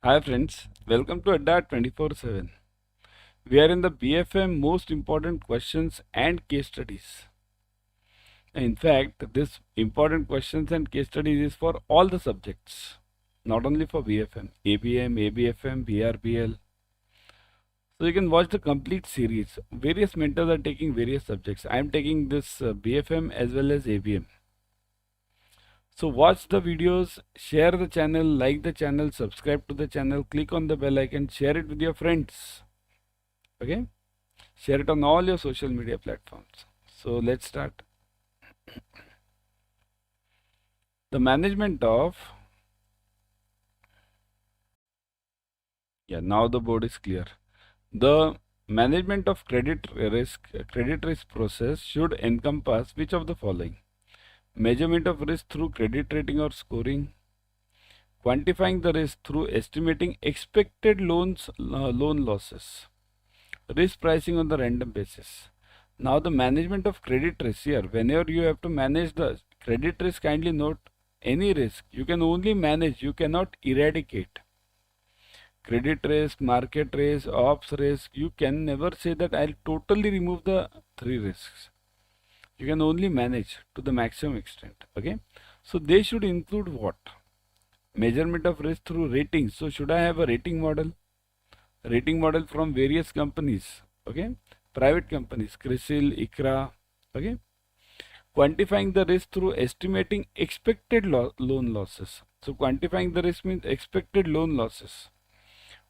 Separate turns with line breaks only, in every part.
Hi friends, welcome to Adda 24/7. We are in the BFM most important questions and case studies. In fact, this important questions and case studies is for all the subjects, not only for BFM, ABM, ABFM, BRBL. So you can watch the complete series. Various mentors are taking various subjects. I am taking this BFM as well as ABM. So watch the videos, share the channel, like the channel, subscribe to the channel, click on the bell icon, share it with your friends. Okay, share it on all your social media platforms. So let's start. The management of, now the board is clear. The management of credit risk process should encompass which of the following? Measurement of risk through credit rating or scoring, quantifying the risk through estimating expected loan losses, risk pricing on the random basis. Now the management of credit risk here, whenever you have to manage the credit risk, kindly note any risk you can only manage, you cannot eradicate. Credit risk, market risk, ops risk, you can never say that I'll totally remove the three risks. You can only manage to the maximum extent. Okay, so they should include what? Measurement of risk through ratings. So should I have a rating model? Rating model from various companies. Okay, private companies, CRISIL, ICRA. Okay, quantifying the risk through estimating expected loan losses. So quantifying the risk means expected loan losses.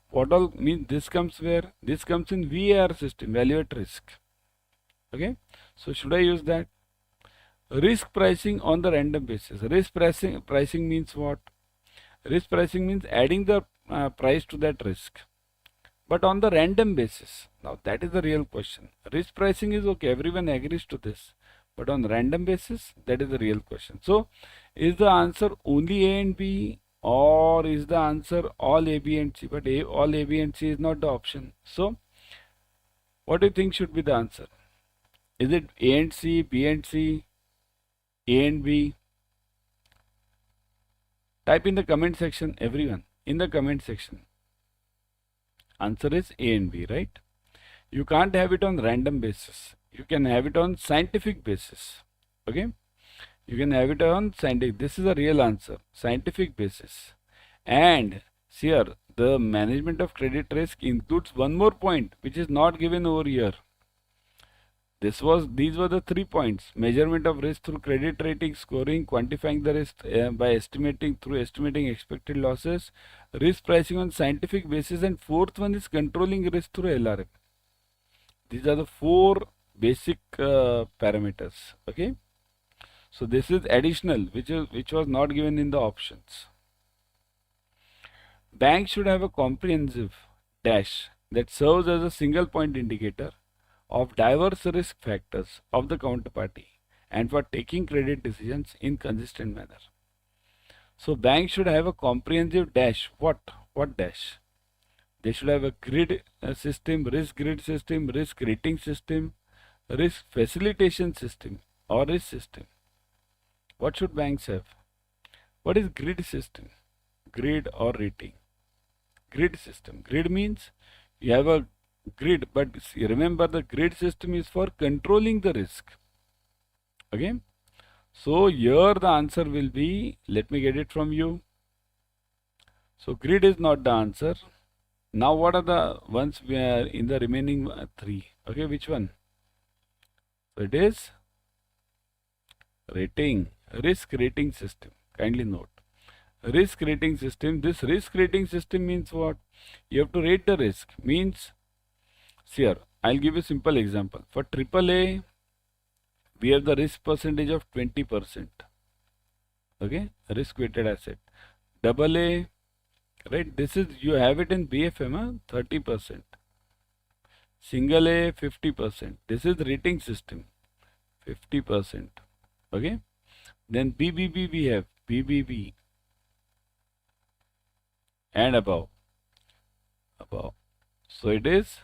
What all means this comes where? This comes in VAR system, value at risk. Okay, so should I use that? Risk pricing on the random basis. Risk pricing means what? Risk pricing means adding the price to that risk, but on the random basis. Now that is the real question. Risk pricing is okay, everyone agrees to this, but on random basis, that is the real question. So is the answer only A and B, or is the answer all A, B and C? But all A, B and C is not the option. So what do you think should be the answer? Is it A and C, B and C, A and B? Type in the comment section, everyone, in the comment section. Answer is A and B, right? You can't have it on random basis. You can have it on scientific basis. Okay, you can have it on scientific. This is a real answer, scientific basis. And here the management of credit risk includes one more point which is not given over here. These were the 3 points: measurement of risk through credit rating, scoring, quantifying the risk by estimating expected losses, risk pricing on scientific basis, and fourth one is controlling risk through LRM. These are the 4 basic parameters. Okay, so this is additional, which was not given in the options. Bank should have a comprehensive dash that serves as a single point indicator of diverse risk factors of the counterparty and for taking credit decisions in consistent manner. So bank should have a comprehensive dash. What dash? They should have a grid system, risk grid system, risk rating system, risk facilitation system, or risk system. What should banks have? What is grid system? Grid or rating? Grid system. Grid means you have a grid, but remember the grid system is for controlling the risk. Okay, so here the answer will be, let me get it from you. So grid is not the answer. Now what are the ones we are in the remaining 3? Okay, which one? So it is rating, risk rating system. Kindly note, risk rating system. This risk rating system means what? You have to rate the risk. Means, here I'll give you a simple example. For AAA, we have the risk percentage of 20%. Okay, risk weighted asset. AA, right? This is, you have it in BFM, 30%. Single A, 50%. This is rating system, 50%. Okay, then BBB, we have BBB and above. So it is,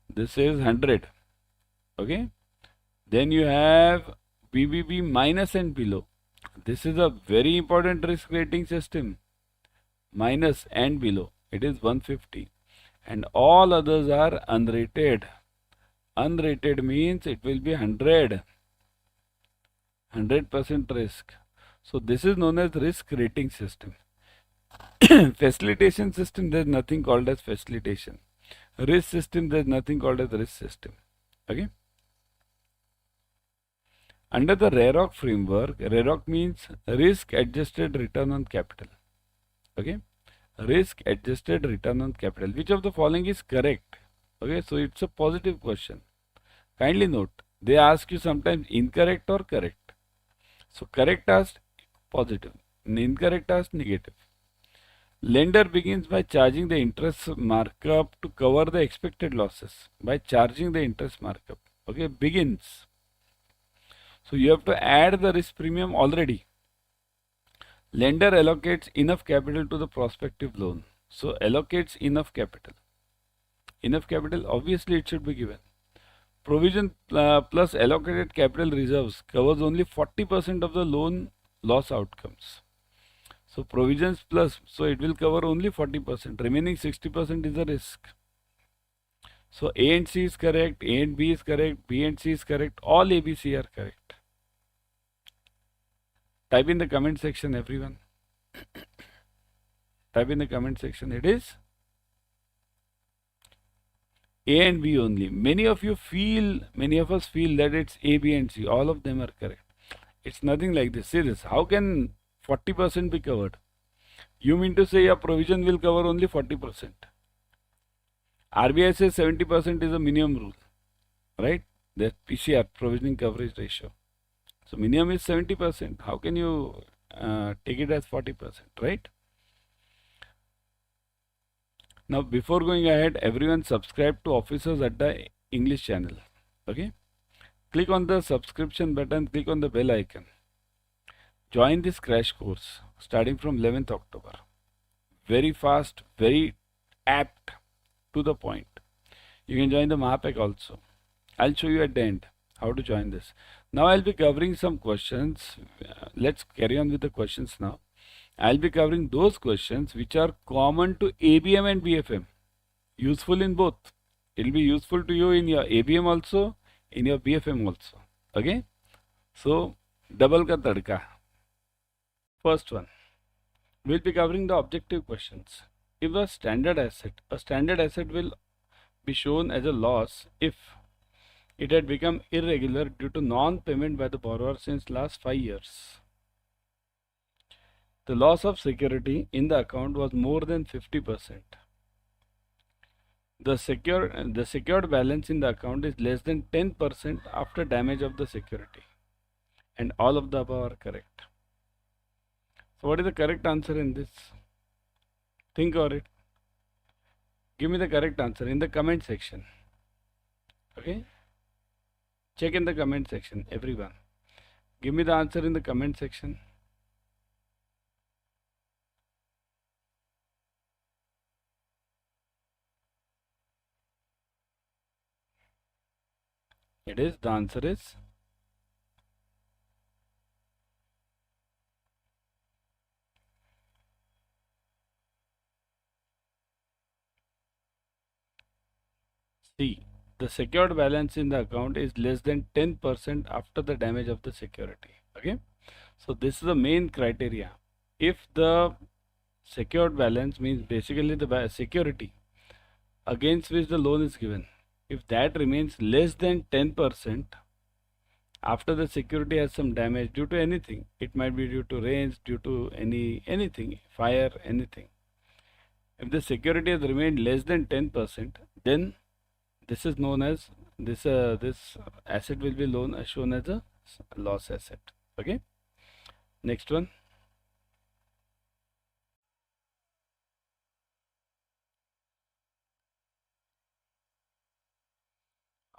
this is 100. Okay, then you have BBB minus and below. This is a very important risk rating system. minus and below, it is 150, and all others are unrated. Unrated means it will be 100% risk. So this is known as risk rating system. Facilitation system, there is nothing called as facilitation. Risk system, there is nothing called as risk system. Okay. Under the RAROC framework, RAROC means risk adjusted return on capital. Okay. Risk adjusted return on capital. Which of the following is correct? Okay. So it's a positive question. Kindly note, they ask you sometimes incorrect or correct. So correct asked positive, incorrect asked negative. Lender begins by charging the interest markup to cover the expected losses. By charging the interest markup. Okay, begins. So you have to add the risk premium already. Lender allocates enough capital to the prospective loan. So allocates enough capital. Enough capital, obviously it should be given. Provision plus allocated capital reserves covers only 40% of the loan loss outcomes. So provisions plus, so it will cover only 40%. Remaining 60% is the risk. So A and C is correct, A and B is correct, B and C is correct, all A, B, C are correct. Type in the comment section, everyone. Type in the comment section, it is A and B only. Many of us feel that it's A, B and C. All of them are correct. It's nothing like this. See this. How can 40% be covered? You mean to say your provision will cover only 40%. RBI says 70% is a minimum rule. Right? That's PCR, provisioning coverage ratio. So minimum is 70%. How can you take it as 40%? Right? Now, before going ahead, everyone subscribe to Officers Adda English channel. Okay. Click on the subscription button, click on the bell icon. Join this crash course starting from 11th October. Very fast, very apt, to the point. You can join the Mahapacks also. I'll show you at the end how to join this. Now I'll be covering some questions. Let's carry on with the questions now. I'll be covering those questions which are common to ABM and BFM. Useful in both. It will be useful to you in your ABM also, in your BFM also. Okay? So, double ka tadka. First one. We'll be covering the objective questions. If a standard asset will be shown as a loss if it had become irregular due to non-payment by the borrower since last 5 years. The loss of security in the account was more than 50%. The secured balance in the account is less than 10% after damage of the security. And all of the above are correct. So what is the correct answer in this? Think about it. Give me the correct answer in the comment section. Okay? Check in the comment section, everyone. Give me the answer in the comment section. The answer is C. The secured balance in the account is less than 10% after the damage of the security. Okay. So this is the main criteria. If the secured balance means basically the security against which the loan is given, if that remains less than 10% after the security has some damage due to anything, it might be due to rains, due to anything, fire, anything. If the security has remained less than 10%, then this is known as this asset will be shown as a loss asset. Okay. Next one.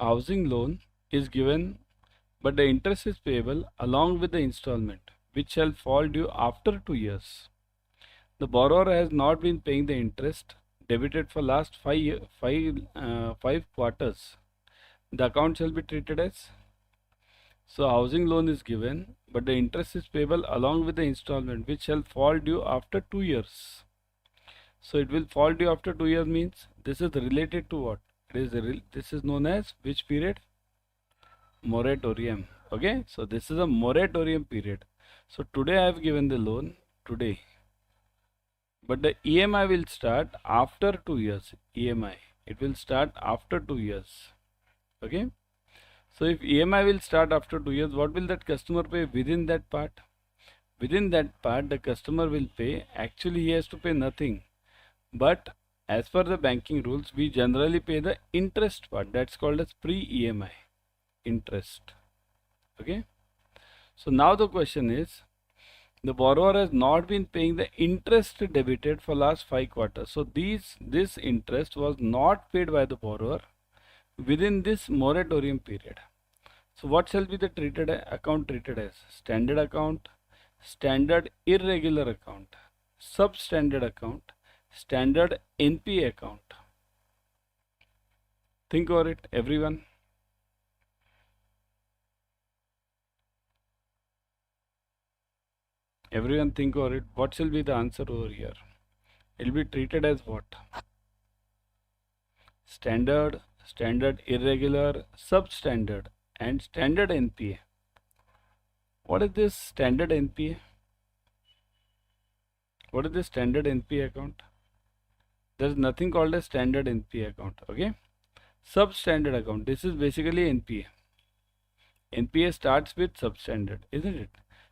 A housing loan is given, but the interest is payable along with the installment, which shall fall due after 2 years. The borrower has not been paying the interest debited for last 5 quarters. The account shall be treated as. So housing loan is given, but the interest is payable along with the installment, which shall fall due after 2 years. So it will fall due after 2 years means this is related to what? This is known as which period? Moratorium. Okay, so this is a moratorium period. So today I have given the loan today, but the EMI will start after 2 years. EMI, it will start after 2 years. Okay, so if EMI will start after 2 years, what will that customer pay within that part? Within that part, the customer will pay. Actually, he has to pay nothing. But as per the banking rules, we generally pay the interest part. That's called as pre-EMI interest. Okay. So now the question is, the borrower has not been paying the interest debited for last 5 quarters. So this interest was not paid by the borrower within this moratorium period. So what shall be the account treated as? Standard account, standard irregular account, substandard account, standard NPA account. Think over it, everyone. Everyone think over it. What shall be the answer over here? It will be treated as what? Standard, standard irregular, substandard, and standard NPA. What is this standard NPA? What is the standard NPA account? There is nothing called a standard NPA account. Okay. Substandard account. This is basically NPA. NPA starts with substandard, isn't it?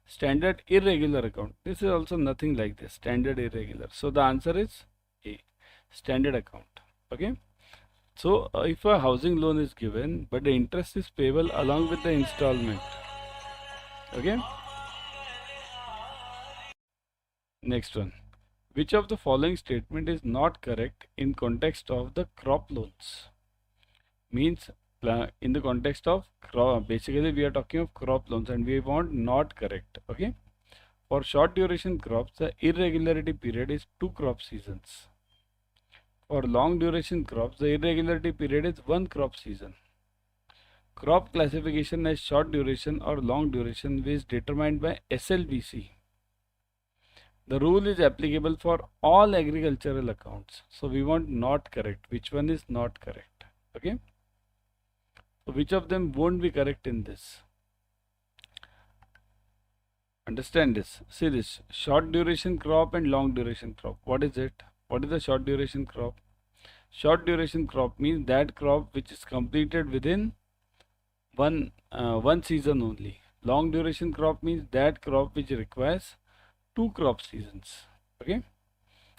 Standard irregular account. This is also nothing like this. Standard irregular. So the answer is A. Standard account. Okay. So if a housing loan is given, but the interest is payable along with the installment. Okay. Next one. Which of the following statement is not correct in context of the crop loans? Means in the context of crop, basically we are talking of crop loans and we want not correct. Okay. For short duration crops, the irregularity period is 2 crop seasons. For long duration crops, the irregularity period is 1 crop season. Crop classification as short duration or long duration is determined by SLBC. The rule is applicable for all agricultural accounts. So we want not correct. Which one is not correct? Okay. So which of them won't be correct in this? Understand this. See this. Short duration crop and long duration crop. What is it? What is the short duration crop? Short duration crop means that crop which is completed within one season only. Long duration crop means that crop which requires 2 crop seasons. Okay.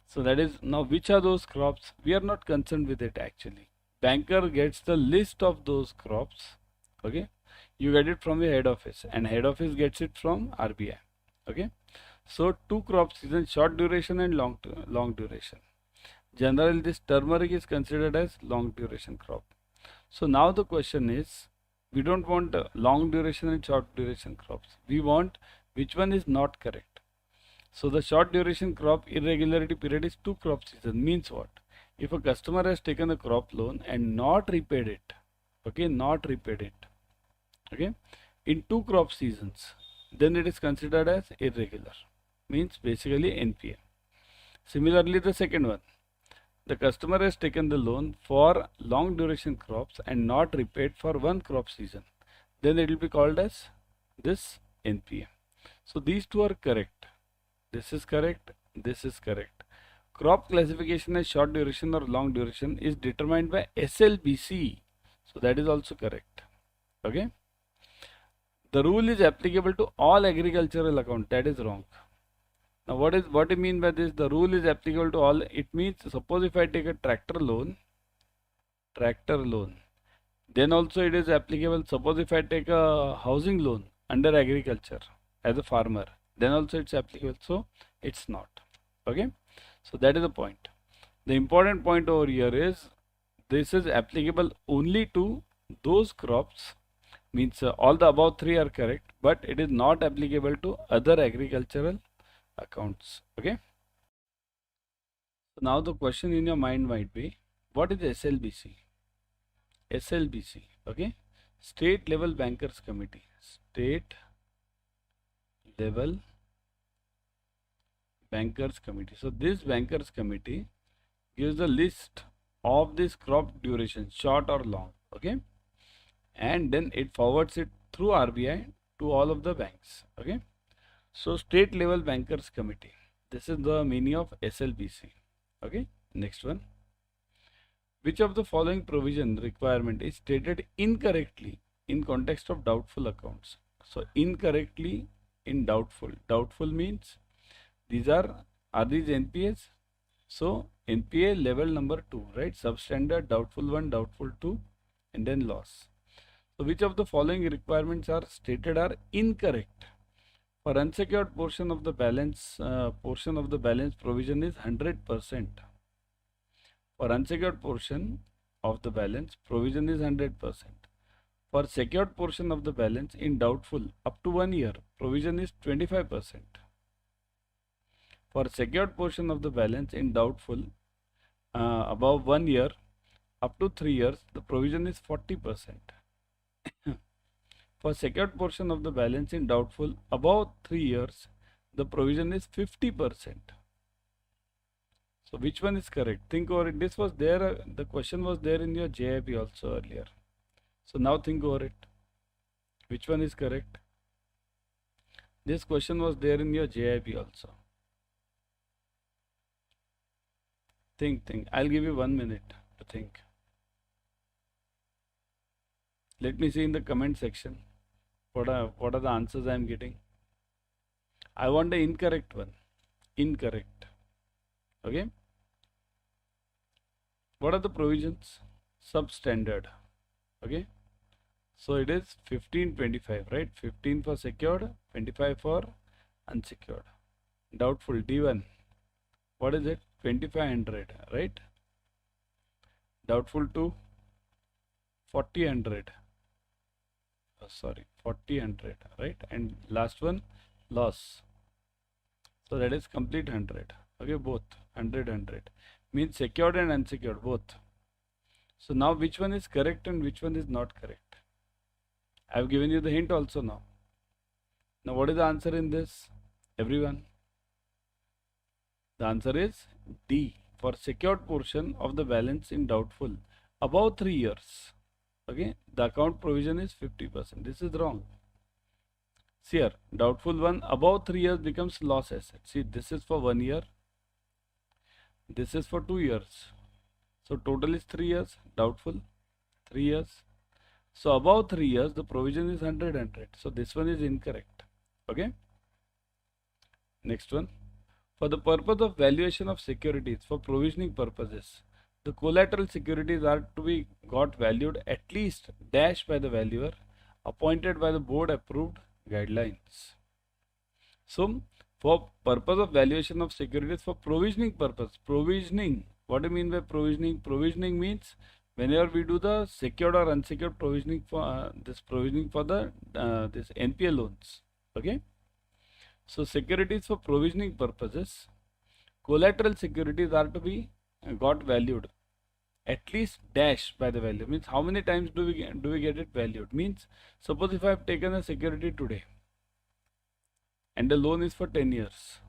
So that is, now which are those crops? We are not concerned with it actually. Banker gets the list of those crops. Okay. You get it from the head office and head office gets it from RBI. Okay. So 2 crop seasons, short duration and long duration. Generally this turmeric is considered as long duration crop. So now the question is, we don't want long duration and short duration crops. We want which one is not correct. So the short duration crop irregularity period is 2 crop season. Means what? If a customer has taken a crop loan and not repaid it, okay, not repaid it, okay, in 2 crop seasons, then it is considered as irregular. Means basically NPA. Similarly, the second one, the customer has taken the loan for long duration crops and not repaid for 1 crop season, then it will be called as this NPA. So these two are correct. This is correct. This is correct. Crop classification as short duration or long duration is determined by SLBC. So that is also correct. Okay. The rule is applicable to all agricultural account. That is wrong. Now what do you mean by this? The rule is applicable to all. It means suppose if I take a tractor loan, then also it is applicable. Suppose if I take a housing loan under agriculture as a farmer, then also it's applicable. So it's not. Okay. So that is the point. The important point over here is this is applicable only to those crops. Means all the above 3 are correct, but it is not applicable to other agricultural accounts. Okay. So now the question in your mind might be, what is SLBC? SLBC, okay, State Level Bankers Committee. State Level Bankers Committee. So this Bankers Committee gives the list of this crop duration, short or long, okay, and then it forwards it through RBI to all of the banks, okay. So state level bankers committee, this is the meaning of SLBC, okay. Next one, which of the following provision requirement is stated incorrectly in context of doubtful accounts? So incorrectly in doubtful, doubtful means these are these NPAs? So NPA level number 2, right? Substandard, doubtful 1, doubtful 2, and then loss. So which of the following requirements are stated are incorrect? For unsecured portion of the balance, provision is 100%. For unsecured portion of the balance, provision is 100%. For secured portion of the balance in doubtful up to 1 year, provision is 25%. For secured portion of the balance in doubtful above 1 year up to 3 years, the provision is 40%. For secured portion of the balance in doubtful above 3 years, the provision is 50%. So which one is correct? Think over it. This was there, the question was there in your JAIIB also earlier. So now think over it. Which one is correct? This question was there in your JAIIB also. Think. I'll give you 1 minute to think. Let me see in the comment section what are the answers I am getting. I want the incorrect one. Incorrect. Okay. What are the provisions? Substandard. Okay. So it is 15-25, right? 15 for secured, 25 for unsecured. Doubtful D1. What is it? 2500, right? Doubtful 2, 4000. Oh, sorry, 4000, right? And last one, loss. So that is complete 100. Okay, both 100 means secured and unsecured both. So now which one is correct and which one is not correct? I have given you the hint also now. Now what is the answer in this, everyone? The answer is D, for secured portion of the balance in doubtful above 3 years. Okay, the account provision is 50%. This is wrong. See here, doubtful one above 3 years becomes loss asset. See, this is for 1 year. This is for 2 years. So total is 3 years. Doubtful 3 years. So above 3 years, the provision is 100. So this one is incorrect. Okay. Next one. For the purpose of valuation of securities for provisioning purposes, the collateral securities are to be got valued at least dash by the valuer appointed by the board approved guidelines. So for purpose of valuation of securities for provisioning purpose, provisioning, what do you mean by provisioning? Provisioning means whenever we do the secured or unsecured provisioning for this NPA loans. Okay. So securities for provisioning purposes, collateral securities are to be got valued at least dash by the value. Means how many times do we get it valued? Means suppose if I have taken a security today and the loan is for 10 years.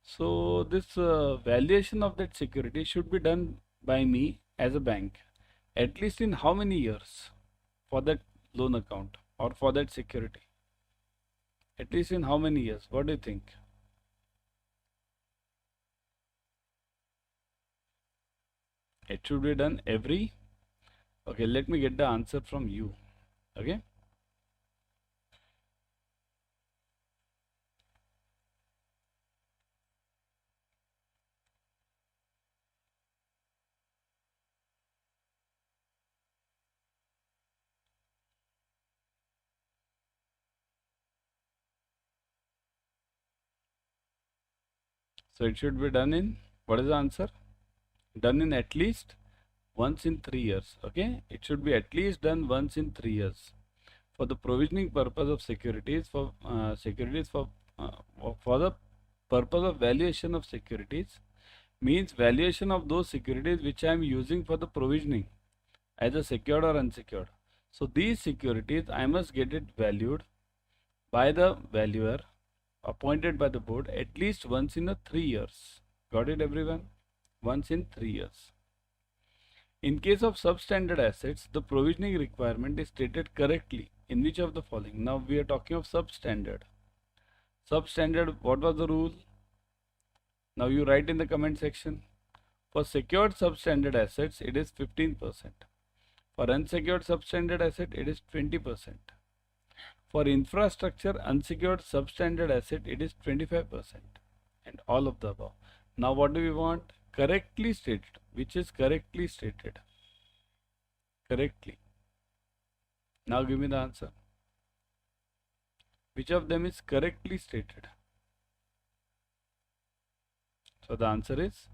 So this valuation of that security should be done by me as a bank at least in how many years for that loan account or for that security? At least in how many years? What do you think? It should be done every. Okay, let me get the answer from you. Okay. So it should be done in, what is the answer? Done in at least once in 3 years. Okay, it should be at least done once in 3 years for the provisioning purpose of securities for the purpose of valuation of securities means valuation of those securities which I am using for the provisioning either secured or unsecured. So these securities I must get it valued by the valuer appointed by the board at least once in a 3 years. Got it, everyone? once in 3 years. In case of substandard assets, the provisioning requirement is stated correctly in which of the following? Now we are talking of substandard. Substandard, what was the rule? Now you write in the comment section. For secured substandard assets, it is 15%. For unsecured substandard asset, it is 20%. For infrastructure unsecured substandard asset, it is 25%. And all of the above. Now what do we want? Correctly stated. Which is correctly stated? Correctly. Now give me the answer. Which of them is correctly stated? So the answer is,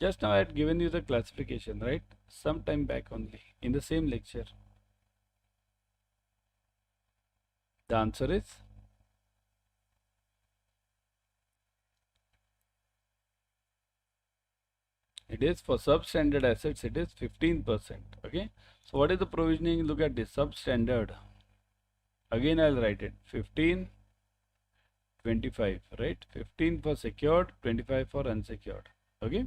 just now I had given you the classification, right? Some time back only, in the same lecture. The answer is, it is for substandard assets, it is 15%. Okay. So what is the provisioning? Look at this, substandard. Again I'll write it, 15, 25, right? 15 for secured, 25 for unsecured. Okay.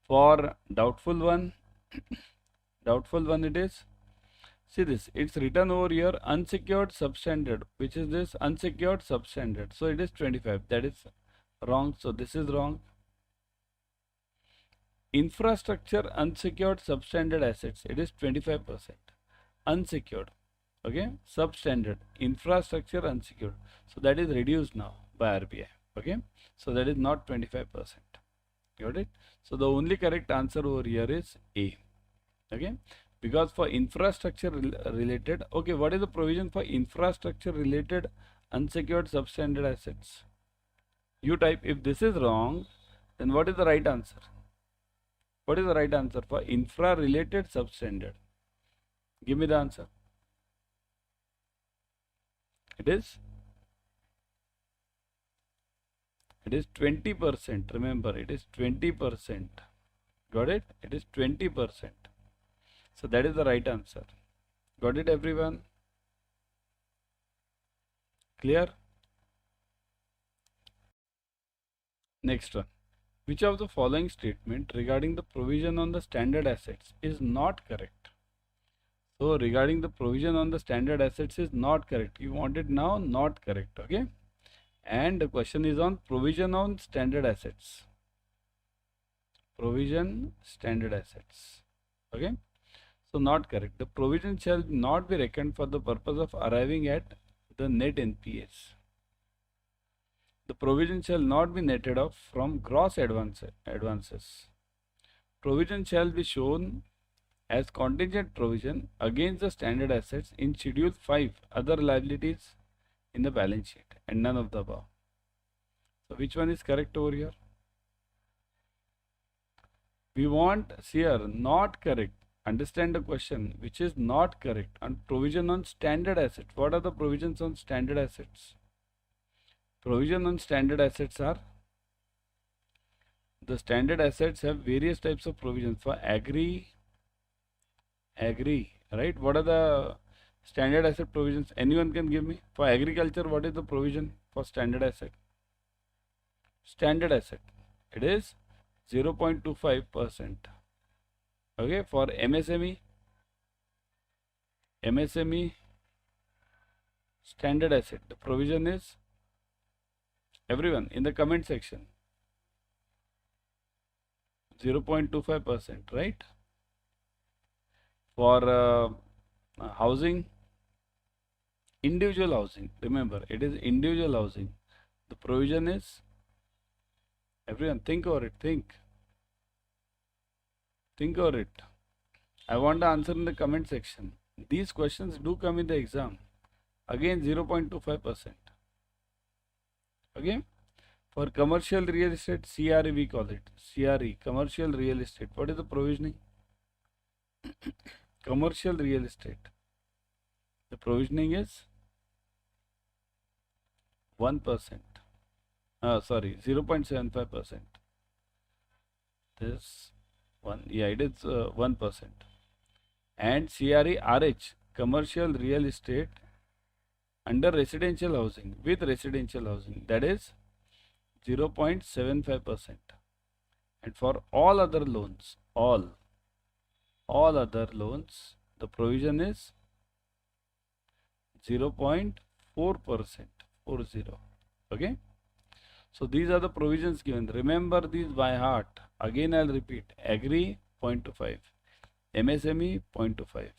For doubtful one, doubtful one it is, see this, it's written over here unsecured substandard, which is this unsecured substandard. So it is 25. That is wrong. So this is wrong. Infrastructure unsecured substandard assets, it is 25%. Unsecured. Okay. Substandard. Infrastructure unsecured. So that is reduced now by RBI. Okay. So that is not 25%. Got it? So the only correct answer over here is A. Okay. Because for infrastructure related, okay, what is the provision for infrastructure related unsecured substandard assets? You type. If this is wrong, then what is the right answer? What is the right answer for infra related substandard? Give me the answer. It is 20%. Remember, it is 20%. Got it? It is 20%. So that is the right answer. Got it, everyone? Clear? Next one. Which of the following statement regarding the provision on the standard assets is not correct? So regarding the provision on the standard assets is not correct. You want it now, not correct. Okay. And the question is on provision on standard assets. Provision standard assets. Okay. So not correct. The provision shall not be reckoned for the purpose of arriving at the net NPAs. The provision shall not be netted off from gross advances. Provision shall be shown as contingent provision against the standard assets in Schedule 5 other liabilities in the balance sheet, and none of the above. So which one is correct over here? We want here not correct. Understand the question, which is not correct. And provision on standard assets. What are the provisions on standard assets? Provision on standard assets are, the standard assets have various types of provisions. For agri, right? What are the standard asset provisions? Anyone can give me? For agriculture, what is the provision for standard asset? Standard asset, it is 0.25%. Okay. For MSME, standard asset, the provision is, everyone in the comment section, 0.25%, right? For housing, individual housing, remember it is individual housing. The provision is, everyone think over it, think over it. I want the answer in the comment section. These questions do come in the exam. Again 0.25%. Okay. For commercial real estate, CRE we call it. CRE, commercial real estate. What is the provisioning? Commercial real estate. The provisioning is 1%. Sorry, 0.75%. This one, yeah, it is 1%. And CRE RH, commercial real estate under residential housing, with residential housing, that is 0.75%. And for all other loans, all other loans, the provision is 0.4%, 40. Okay. So these are the provisions given. Remember these by heart. Again I'll repeat. Agri 0.25, MSME 0.25,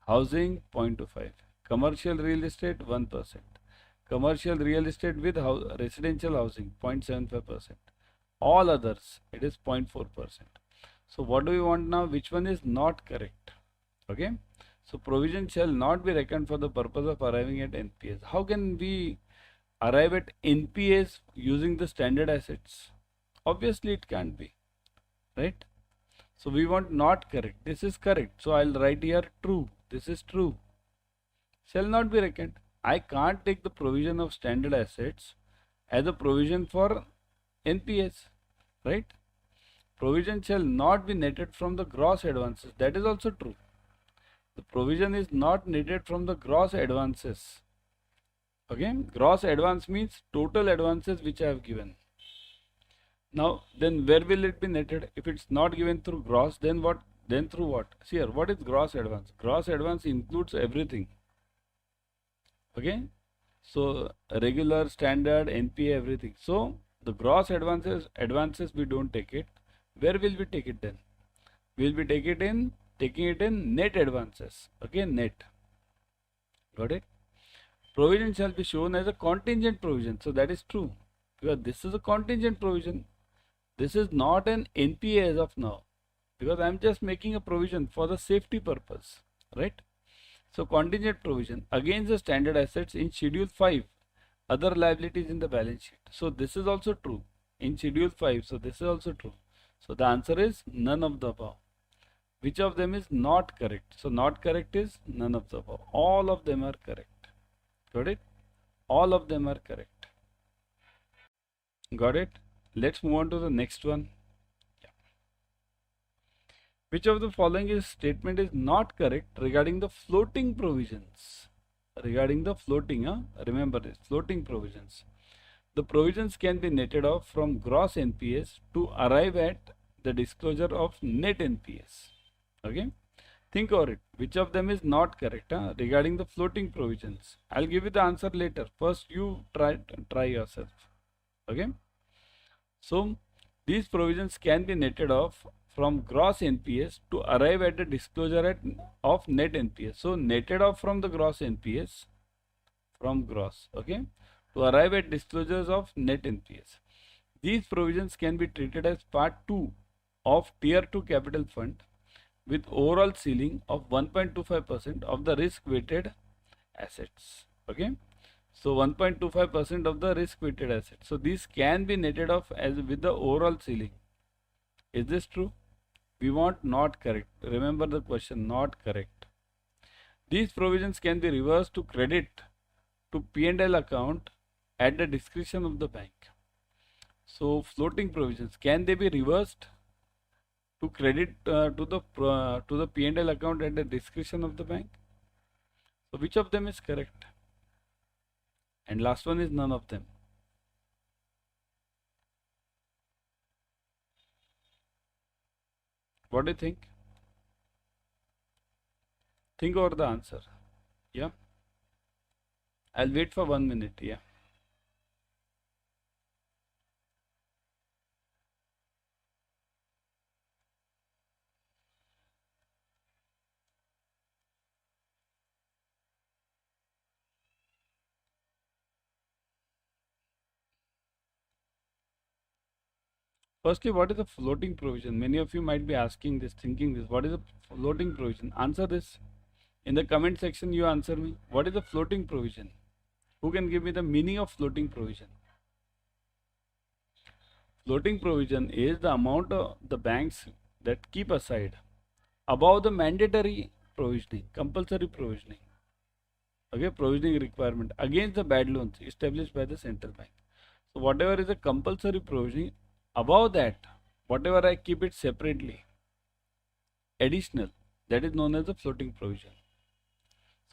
housing 0.25, commercial real estate 1%, commercial real estate with residential housing 0.75%. All others it is 0.4%. So what do we want now? Which one is not correct? Okay. So provision shall not be reckoned for the purpose of arriving at NPS. How can we arrive at NPS using the standard assets? Obviously it can't be, right? So we want not correct. This is correct. So I'll write here true. This is true. Shall not be reckoned. I can't take the provision of standard assets as a provision for NPS, right? Provision shall not be netted from the gross advances. That is also true. The provision is not netted from the gross advances. Okay, gross advance means total advances which I have given. Now, then where will it be netted? If it's not given through gross, then what? Then through what? See here, what is gross advance? Gross advance includes everything. Okay, so regular, standard, NPA, everything. So the gross advances we don't take it. Where will we take it then? We will be taking it in net advances. Okay, net. Got it? Provision shall be shown as a contingent provision. So that is true, because this is a contingent provision. This is not an NPA as of now, because I am just making a provision for the safety purpose, right? So contingent provision against the standard assets in Schedule 5, other liabilities in the balance sheet. So this is also true in Schedule 5. So this is also true. So the answer is none of the above. Which of them is not correct? So not correct is none of the above. All of them are correct. Got it? All of them are correct. Got it? Let's move on to the next one. Yeah. Which of the following statement is not correct regarding the floating provisions? Regarding the floating, remember this, floating provisions. The provisions can be netted off from gross NPS to arrive at the disclosure of net NPS. Okay. Think over it. Which of them is not correct regarding the floating provisions? I'll give you the answer later. First, you try yourself. Okay. So these provisions can be netted off from gross NPS to arrive at the disclosure of net NPS. So netted off from the gross NPS, from gross, okay, to arrive at disclosures of net NPS. These provisions can be treated as part 2 of Tier 2 capital fund with overall ceiling of 1.25% of the risk weighted assets. Okay. So 1.25% of the risk weighted assets. So these can be netted off as with the overall ceiling. Is this true? We want not correct. Remember the question, not correct. These provisions can be reversed to credit to P&L account at the discretion of the bank. So floating provisions, can they be reversed to credit to the P&L account at the discretion of the bank? So which of them is correct? And last one is none of them. What do you think? Think over the answer. Yeah. I'll wait for 1 minute. Yeah. Firstly, what is a floating provision? Many of you might be asking this, thinking this. What is a floating provision? Answer this. In the comment section, you answer me. What is a floating provision? Who can give me the meaning of floating provision? Floating provision is the amount of the banks that keep aside above the mandatory provisioning, compulsory provisioning. Okay, provisioning requirement against the bad loans established by the central bank. So whatever is a compulsory provisioning, above that, whatever I keep it separately, additional, that is known as the floating provision.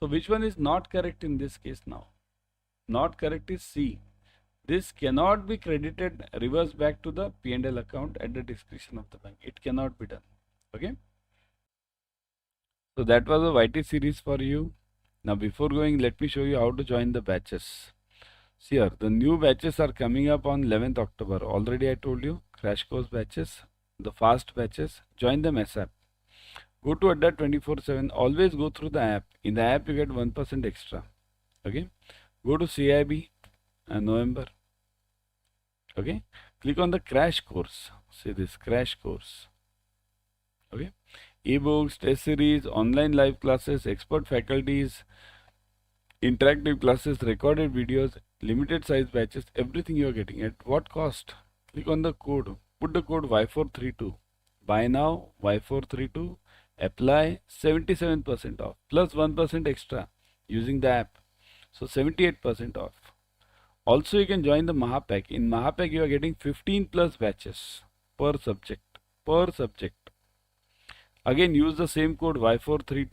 So which one is not correct in this case now? Not correct is C. This cannot be credited reverse back to the P&L account at the discretion of the bank. It cannot be done. Okay. So that was a YT series for you. Now before going, let me show you how to join the batches. See here, the new batches are coming up on 11th October. Already I told you, crash course batches, the fast batches, join them ASAP. Go to Adda 24/7, always go through the app. In the app you get 1% extra. Okay. Go to CAIIB November. Okay. Click on the crash course. See this crash course. Okay. Ebooks, test series, online live classes, expert faculties, interactive classes, recorded videos, limited size batches, everything you are getting. At what cost? Click on the code. Put the code Y432. Buy now, Y432. Apply 77% off plus 1% extra using the app. So 78% off. Also you can join the Mahapack. In Mahapack you are getting 15 plus batches per subject. Again use the same code Y432